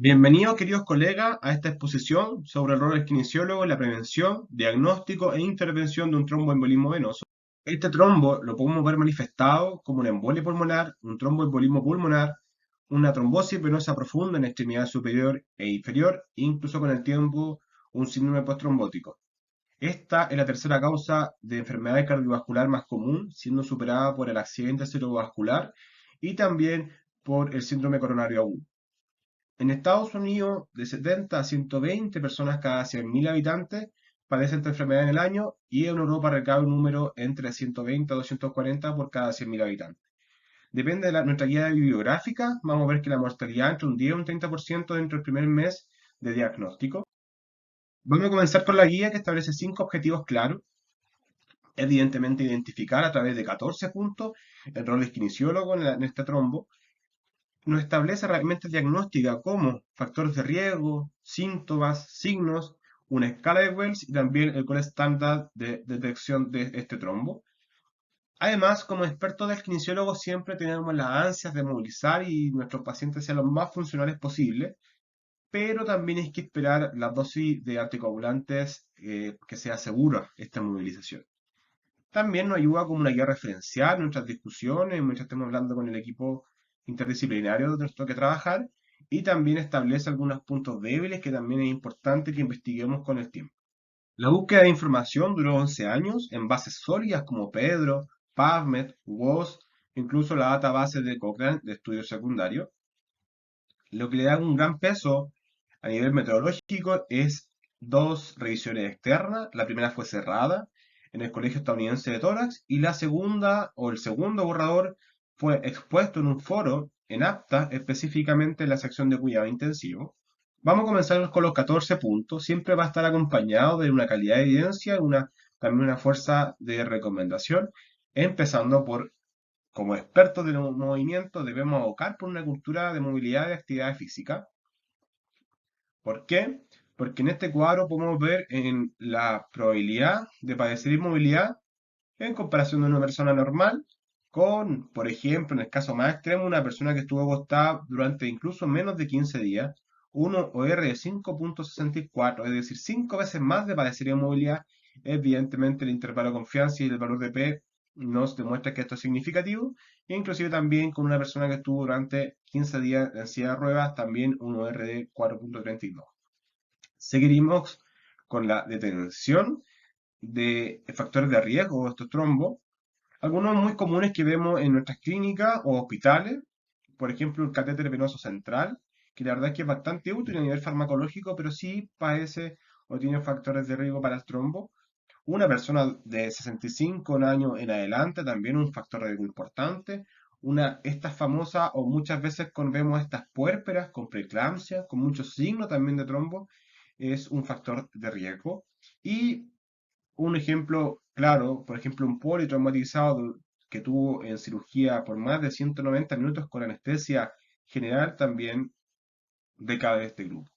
Bienvenidos, queridos colegas, a esta exposición sobre el rol del kinesiólogo en la prevención, diagnóstico e intervención de un tromboembolismo venoso. Este trombo lo podemos ver manifestado como una embolia pulmonar, un tromboembolismo pulmonar, una trombosis venosa profunda en extremidad superior e inferior, e incluso con el tiempo un síndrome postrombótico. Esta es la tercera causa de enfermedad cardiovascular más común, siendo superada por el accidente cerebrovascular y también por el síndrome coronario agudo. En Estados Unidos, de 70 a 120 personas cada 100.000 habitantes padecen esta enfermedad en el año y en Europa recae un número entre 120 a 240 por cada 100.000 habitantes. Depende de nuestra guía bibliográfica, vamos a ver que la mortalidad entre un 10 y un 30% dentro del primer mes de diagnóstico. Vamos a comenzar con la guía que establece 5 objetivos claros. Evidentemente, identificar a través de 14 puntos el rol del kinesiólogo en este trombo. Nos establece herramientas diagnósticas como factores de riesgo, síntomas, signos, una escala de Wells y también el gold estándar de detección de este trombo. Además, como expertos del kinesiólogo siempre tenemos las ansias de movilizar y nuestros pacientes sean los más funcionales posibles, pero también hay que esperar la dosis de anticoagulantes que sea segura esta movilización. También nos ayuda como una guía referencial en nuestras discusiones, mientras estemos hablando con el equipo interdisciplinario donde nos toque trabajar, y también establece algunos puntos débiles que también es importante que investiguemos con el tiempo. La búsqueda de información duró 11 años en bases sólidas como Pedro, PubMed, WOS, incluso la database de Cochrane de estudios secundarios. Lo que le da un gran peso a nivel metodológico es dos revisiones externas. La primera fue cerrada en el Colegio Estadounidense de Tórax y la segunda o el segundo borrador fue expuesto en un foro en APTA, específicamente en la sección de cuidado intensivo. Vamos a comenzar con los 14 puntos. Siempre va a estar acompañado de una calidad de evidencia y también una fuerza de recomendación, empezando por como expertos del movimiento debemos abocar por una cultura de movilidad y actividad física. ¿Por qué? Porque en este cuadro podemos ver en la probabilidad de padecer inmovilidad en comparación de una persona normal con, por ejemplo, en el caso más extremo, una persona que estuvo acostada durante incluso menos de 15 días, un OR de 5,64, es decir, 5 veces más de padecer inmovilidad. Evidentemente, el intervalo de confianza y el valor de P nos demuestra que esto es significativo, e inclusive también con una persona que estuvo durante 15 días en silla de ruedas, también un OR de 4,32. Seguiremos con la detención de factores de riesgo de estos trombos, algunos muy comunes que vemos en nuestras clínicas o hospitales, por ejemplo, el catéter venoso central, que la verdad es que es bastante útil a nivel farmacológico, pero sí padece o tiene factores de riesgo para el trombo. Una persona de 65 años en adelante, también un factor de riesgo importante. Estas famosas, o muchas veces vemos estas puérperas con preeclampsia, con muchos signos también de trombo, es un factor de riesgo. Y un ejemplo claro, por ejemplo, un politraumatizado que tuvo en cirugía por más de 190 minutos con anestesia general también decae de este grupo.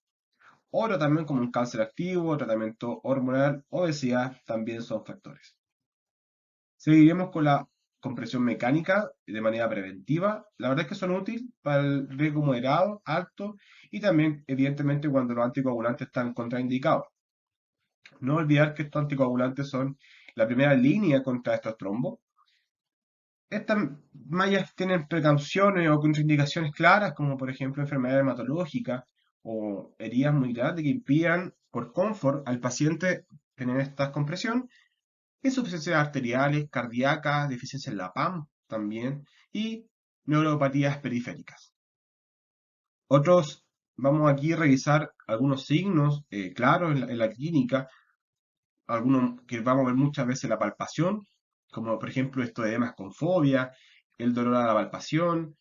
Otro también como un cáncer activo, tratamiento hormonal, obesidad, también son factores. Seguiremos con la compresión mecánica de manera preventiva. La verdad es que son útiles para el riesgo moderado, alto y también, evidentemente, cuando los anticoagulantes están contraindicados. No olvidar que estos anticoagulantes son la primera línea contra estos trombos. Estas mallas tienen precauciones o contraindicaciones claras, como por ejemplo enfermedad hematológica o heridas muy grandes que impidan por confort al paciente tener esta compresión, insuficiencias arteriales, cardíacas, deficiencia en la PAM también y neuropatías periféricas. Otros, vamos aquí a revisar algunos signos claros en la clínica, algunos que vamos a ver muchas veces la palpación, como por ejemplo esto de edemas con fobia, el dolor a la palpación,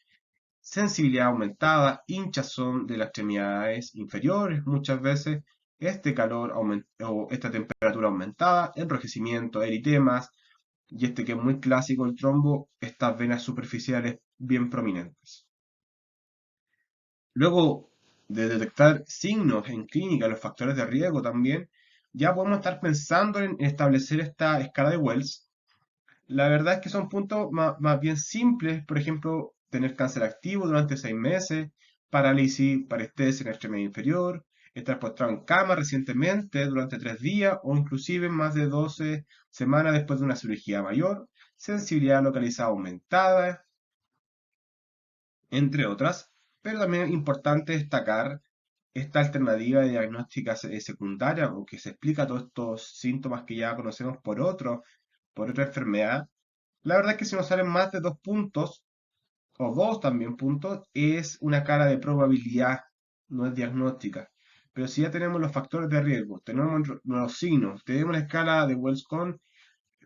sensibilidad aumentada, hinchazón de las extremidades inferiores muchas veces, este calor o esta temperatura aumentada, enrojecimiento, eritemas, y este que es muy clásico el trombo, estas venas superficiales bien prominentes. Luego de detectar signos en clínica, los factores de riesgo también, ya podemos estar pensando en establecer esta escala de Wells. La verdad es que son puntos más bien simples, por ejemplo, tener cáncer activo durante 6 meses, parálisis, parestesia en el extremidad inferior, estar postrado en cama recientemente durante 3 días o inclusive más de 12 semanas después de una cirugía mayor, sensibilidad localizada aumentada, entre otras. Pero también es importante destacar esta alternativa de diagnóstica secundaria, o que se explica todos estos síntomas que ya conocemos por otra enfermedad. La verdad es que si nos salen más de 2 puntos, o dos también puntos, es una cara de probabilidad, no es diagnóstica. Pero si ya tenemos los factores de riesgo, tenemos los signos, tenemos la escala de Wells con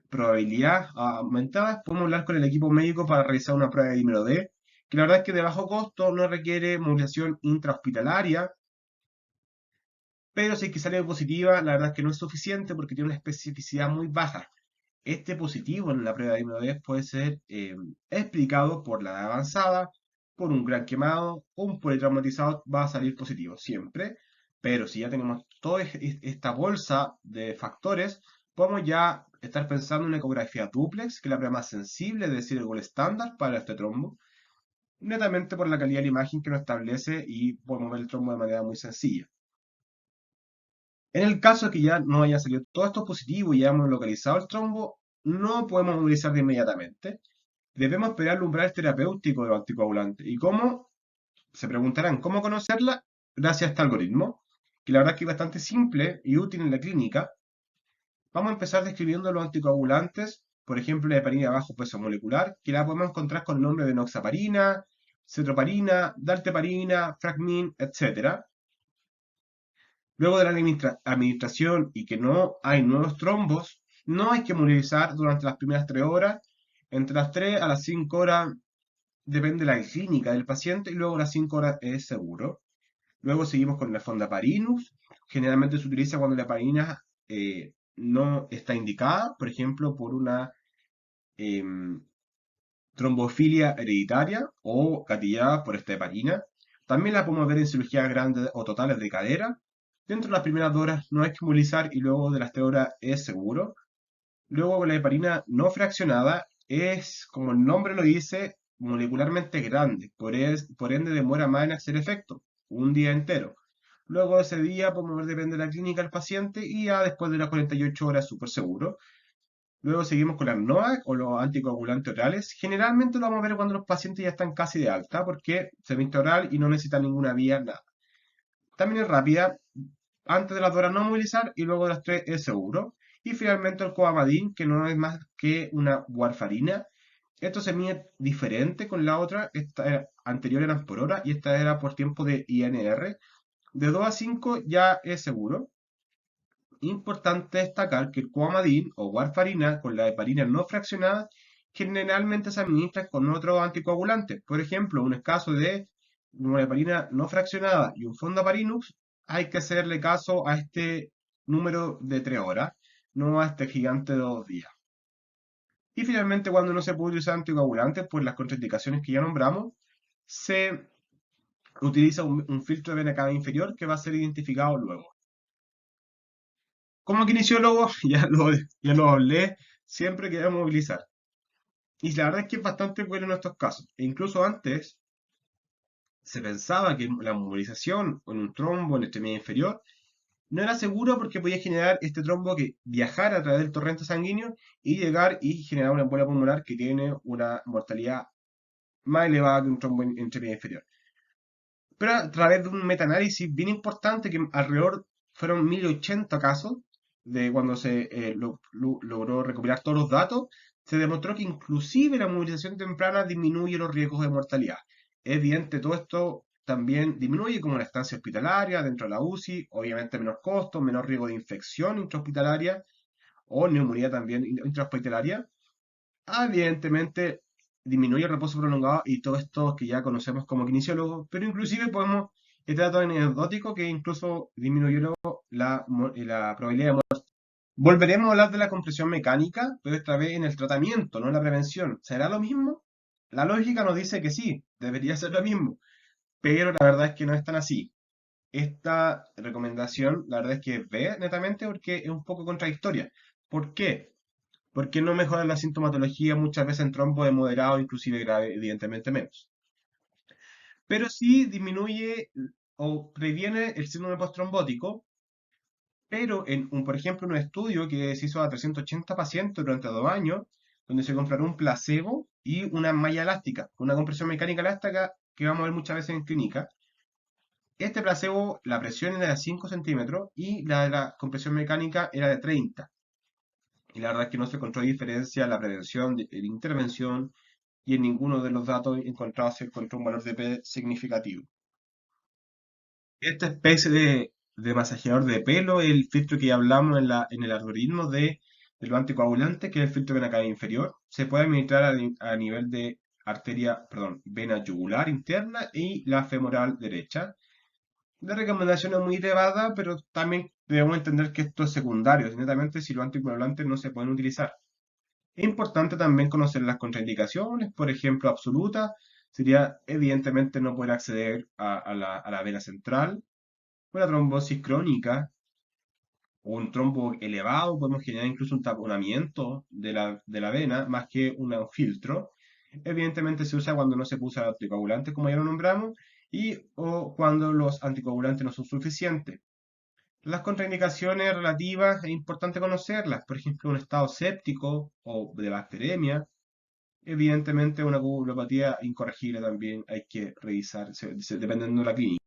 probabilidad aumentada, podemos hablar con el equipo médico para realizar una prueba de dímero D, que la verdad es que de bajo costo no requiere movilización intrahospitalaria, pero si es que sale positiva, la verdad es que no es suficiente porque tiene una especificidad muy baja. Este positivo en la prueba de inmunidad puede ser explicado por la edad avanzada, por un gran quemado o un politraumatizado va a salir positivo siempre. Pero si ya tenemos toda esta bolsa de factores, podemos ya estar pensando en una ecografía dúplex, que es la prueba más sensible, es decir, el gol estándar para este trombo, netamente por la calidad de la imagen que nos establece y podemos ver el trombo de manera muy sencilla. En el caso de que ya no haya salido todo esto positivo y ya hemos localizado el trombo, no podemos movilizar de inmediatamente. Debemos esperar el umbral terapéutico de los anticoagulantes. ¿Y cómo? Se preguntarán, ¿cómo conocerla? Gracias a este algoritmo, que la verdad es que es bastante simple y útil en la clínica. Vamos a empezar describiendo los anticoagulantes, por ejemplo, la heparina de bajo peso molecular, que la podemos encontrar con el nombre de enoxaparina, cetroparina, dalteparina, fragmin, etc. Luego de la administración y que no hay nuevos trombos, no hay que movilizar durante las primeras 3 horas. Entre las 3 a las 5 horas depende de la clínica del paciente y luego las 5 horas es seguro. Luego seguimos con la fondaparinus. Generalmente se utiliza cuando la heparina no está indicada, por ejemplo, por una em, trombofilia hereditaria o gatillada por esta heparina. También la podemos ver en cirugías grandes o totales de cadera. Dentro de las primeras 2 horas no hay que movilizar y luego de las 3 horas es seguro. Luego la heparina no fraccionada es, como el nombre lo dice, molecularmente grande, por ende demora más en hacer efecto, un día entero. Luego de ese día podemos ver, depende de la clínica del paciente, y ya después de las 48 horas súper seguro. Luego seguimos con las NOAC o los anticoagulantes orales. Generalmente lo vamos a ver cuando los pacientes ya están casi de alta, porque se viste oral y no necesitan ninguna vía, nada. También es rápida, antes de las 2 horas no movilizar y luego de las 3 es seguro. Y finalmente el coamadín, que no es más que una warfarina. Esto se mide diferente con la otra, esta era, anterior eran por hora y esta era por tiempo de INR. De 2 a 5 ya es seguro. Importante destacar que el coamadín o warfarina con la heparina no fraccionada generalmente se administra con otros anticoagulantes. Por ejemplo, un caso de una heparina no fraccionada y un fondaparinux, hay que hacerle caso a este número de 3 horas, no a este gigante de 2 días. Y finalmente, cuando no se puede usar anticoagulantes por las contraindicaciones que ya nombramos, se utiliza un filtro de vena cava inferior que va a ser identificado luego. Como kinesiólogo, ya lo hablé, siempre queremos movilizar. Y la verdad es que es bastante bueno en estos casos. E incluso antes se pensaba que la movilización en un trombo en la extremidad inferior no era seguro porque podía generar este trombo que viajara a través del torrente sanguíneo y llegar y generar una embolia pulmonar que tiene una mortalidad más elevada que un trombo en extremidad inferior. Pero a través de un metaanálisis bien importante, que alrededor fueron 1080 casos, de cuando se logró recopilar todos los datos, se demostró que inclusive la movilización temprana disminuye los riesgos de mortalidad. Es evidente, todo esto también disminuye como la estancia hospitalaria dentro de la UCI, obviamente menos costos, menor riesgo de infección intrahospitalaria o neumonía también intrahospitalaria. Evidentemente disminuye el reposo prolongado y todo esto que ya conocemos como kinesiólogos, pero inclusive podemos, este dato anecdótico que incluso disminuyó la probabilidad de muerte. Volveremos a hablar de la compresión mecánica, pero esta vez en el tratamiento, no en la prevención. ¿Será lo mismo? La lógica nos dice que sí, debería ser lo mismo, pero la verdad es que no es tan así. Esta recomendación, la verdad es que es B, netamente, porque es un poco contradictoria. ¿Por qué? Porque no mejora la sintomatología muchas veces en trombo de moderado, inclusive grave, evidentemente menos. pero sí disminuye o previene el síndrome postrombótico, pero por ejemplo, un estudio que se hizo a 380 pacientes durante 2 años, donde se comparó un placebo y una malla elástica, una compresión mecánica elástica que vamos a ver muchas veces en clínica. Este placebo, la presión era de 5 centímetros y la de la compresión mecánica era de 30. Y la verdad es que no se encontró diferencia en la prevención, en la intervención, y en ninguno de los datos encontrados se encontró un valor de P significativo. Esta especie de masajeador de pelo es el filtro que ya hablamos en el algoritmo de los anticoagulantes, que es el filtro vena cava inferior. Se puede administrar a nivel de arteria, perdón, vena yugular interna y la femoral derecha. La recomendación es muy elevada, pero también debemos entender que esto es secundario, netamente si los anticoagulantes no se pueden utilizar. Es importante también conocer las contraindicaciones, por ejemplo, absoluta, sería evidentemente no poder acceder a la vena central. Una trombosis crónica o un trombo elevado, podemos generar incluso un taponamiento de la vena más que un filtro. Evidentemente se usa cuando no se usa anticoagulante, como ya lo nombramos, y o cuando los anticoagulantes no son suficientes. Las contraindicaciones relativas es importante conocerlas, por ejemplo, un estado séptico o de bacteremia. Evidentemente, una coagulopatía incorregible también hay que revisar, dependiendo de la clínica.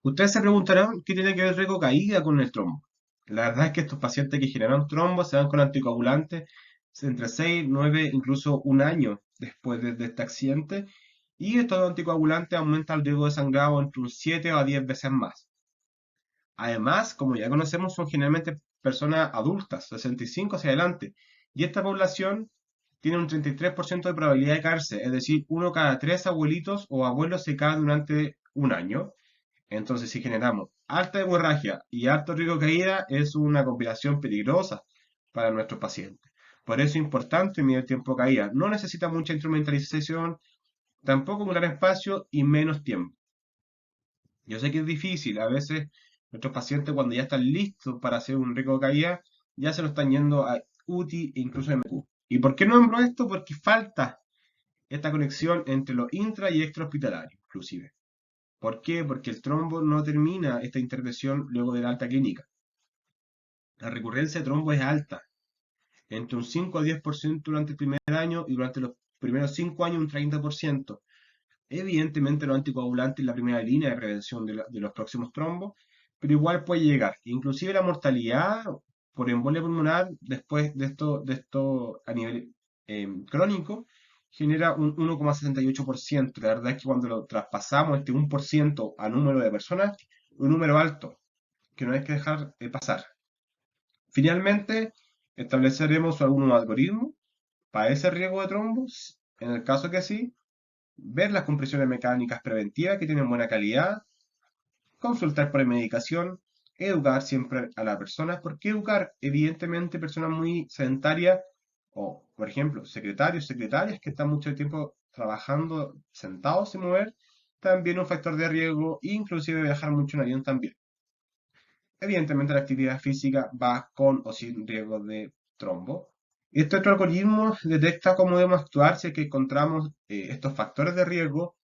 Ustedes se preguntarán qué tiene que ver riesgo caída con el trombo. La verdad es que estos pacientes que generan trombo se dan con anticoagulantes entre 6, 9, incluso un año después de este accidente, y estos anticoagulantes aumentan el riesgo de sangrado entre un 7 a 10 veces más. Además, como ya conocemos, son generalmente personas adultas, 65 hacia adelante, y esta población tiene un 33% de probabilidad de caerse, es decir, uno cada tres abuelitos o abuelos se cae durante un año. Entonces, si generamos alta hemorragia y alto riesgo de caída, es una compilación peligrosa para nuestros pacientes. Por eso es importante medir el tiempo de caída. No necesita mucha instrumentalización, tampoco un gran espacio y menos tiempo. Yo sé que es difícil, a veces nuestros pacientes cuando ya están listos para hacer un riesgo de caída, ya se lo están yendo a UTI e incluso MQ. ¿Y por qué nombro esto? Porque falta esta conexión entre lo intra y extrahospitalario, inclusive. ¿Por qué? Porque el trombo no termina esta intervención luego de la alta clínica. La recurrencia de trombo es alta, entre un 5 a 10% durante el primer año y durante los primeros 5 años un 30%. Evidentemente los anticoagulantes es la primera línea de prevención de los próximos trombos, pero igual puede llegar. Inclusive la mortalidad por embolia pulmonar después de esto a nivel crónico genera un 1,68%. La verdad es que cuando lo traspasamos este 1% a número de personas, un número alto que no hay que dejar pasar. Finalmente, estableceremos algunos algoritmos para ese riesgo de trombos. En el caso que sí, ver las compresiones mecánicas preventivas que tienen buena calidad, consultar por medicación, educar siempre a las personas. ¿Por qué educar? Evidentemente, personas muy sedentarias o, por ejemplo, secretarios, secretarias que están mucho tiempo trabajando sentados sin mover, también un factor de riesgo, inclusive viajar mucho en avión también. Evidentemente, la actividad física va con o sin riesgo de trombo. Este otro algoritmo detecta cómo debemos actuar si es que encontramos estos factores de riesgo,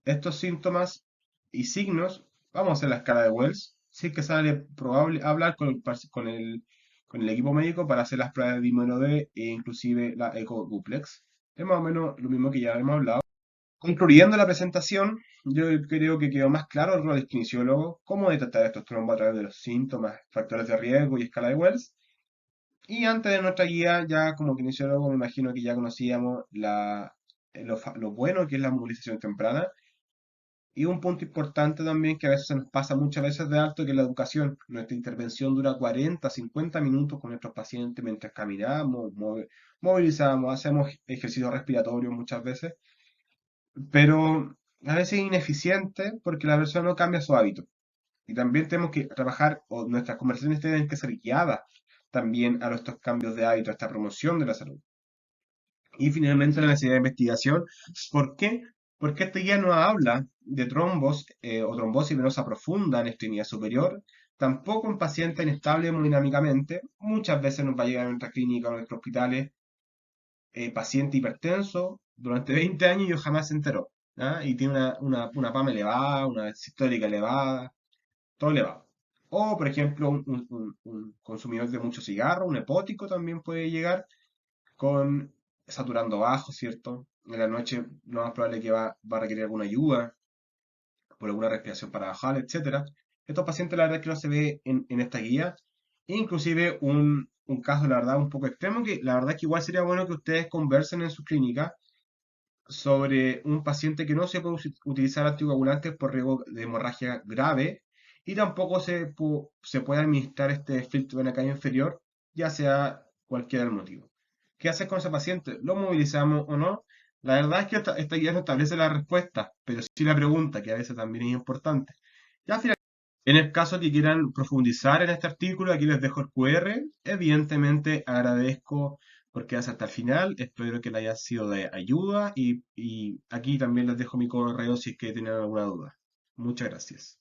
estos síntomas y signos. Vamos a hacer la escala de Wells. Sí que sale probable hablar con el equipo médico para hacer las pruebas de dímero D e inclusive la eco duplex. Es más o menos lo mismo que ya hemos hablado. Concluyendo la presentación, yo creo que quedó más claro el rol del kinesiólogo, cómo detectar estos trombos a través de los síntomas, factores de riesgo y escala de Wells. Y antes de nuestra guía, ya como kinesiólogo, me imagino que ya conocíamos lo bueno que es la movilización temprana. Y un punto importante también que a veces se nos pasa muchas veces de alto, que es la educación. Nuestra intervención dura 40, 50 minutos con nuestros pacientes mientras caminamos, movilizamos, hacemos ejercicios respiratorios muchas veces, pero a veces es ineficiente porque la persona no cambia su hábito. Y también tenemos que trabajar, o nuestras conversaciones tienen que ser guiadas también a estos cambios de hábito, a esta promoción de la salud. Y finalmente la necesidad de investigación. ¿Por qué? Porque este guía no habla de trombos o trombosis venosa profunda en extremidad superior, tampoco en pacientes inestables hemodinámicamente. Muchas veces nos va a llegar a nuestra clínica o a nuestros hospitales paciente hipertenso durante 20 años y yo jamás se enteró. ¿ah? Y tiene una PAM elevada, una histórica elevada, todo elevado. O, por ejemplo, un consumidor de mucho cigarro, un hepótico también puede llegar con saturando bajo, ¿cierto? En la noche lo más probable es que va a requerir alguna ayuda por alguna respiración para bajar, etcétera. Estos pacientes la verdad es que no se ve en esta guía. E inclusive un caso, la verdad, un poco extremo, que la verdad es que igual sería bueno que ustedes conversen en su clínica sobre un paciente que no se puede utilizar anticoagulantes por riesgo de hemorragia grave y tampoco se puede administrar este filtro vena cava inferior, ya sea cualquiera el motivo. ¿Qué hacer con ese paciente? ¿Lo movilizamos o no? La verdad es que esta guía no establece la respuesta, pero sí la pregunta, que a veces también es importante. Ya, en el caso que quieran profundizar en este artículo, aquí les dejo el QR. Evidentemente agradezco por quedarse hasta el final. Espero que les haya sido de ayuda y aquí también les dejo mi correo si es que tienen alguna duda. Muchas gracias.